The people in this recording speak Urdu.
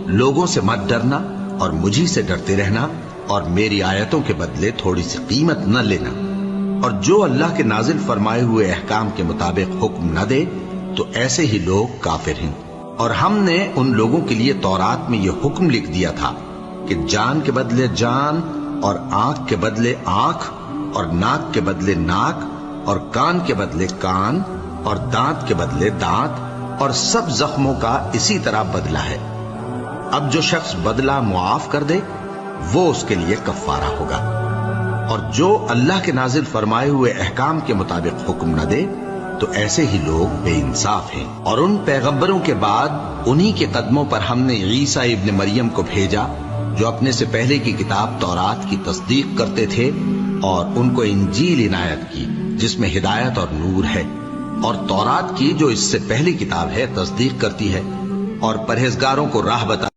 لوگوں سے مت ڈرنا اور مجھی سے ڈرتے رہنا اور میری آیتوں کے بدلے تھوڑی سی قیمت نہ لینا، اور جو اللہ کے نازل فرمائے ہوئے احکام کے مطابق حکم نہ دے تو ایسے ہی لوگ کافر ہیں۔ اور ہم نے ان لوگوں کے لیے تورات میں یہ حکم لکھ دیا تھا کہ جان کے بدلے جان اور آنکھ کے بدلے آنکھ اور ناک کے بدلے ناک اور کان کے بدلے کان اور دانت کے بدلے دانت، اور سب زخموں کا اسی طرح بدلہ ہے۔ اب جو شخص بدلہ معاف کر دے وہ اس کے لیے کفارہ ہوگا، اور جو اللہ کے نازل فرمائے ہوئے احکام کے مطابق حکم نہ دے تو ایسے ہی لوگ بے انصاف ہیں۔ اور ان پیغمبروں کے بعد انہی کے قدموں پر ہم نے عیسیٰ ابن مریم کو بھیجا جو اپنے سے پہلے کی کتاب تورات کی تصدیق کرتے تھے، اور ان کو انجیل عنایت کی جس میں ہدایت اور نور ہے، اور تورات کی جو اس سے پہلی کتاب ہے تصدیق کرتی ہے اور پرہیزگاروں کو راہ بتا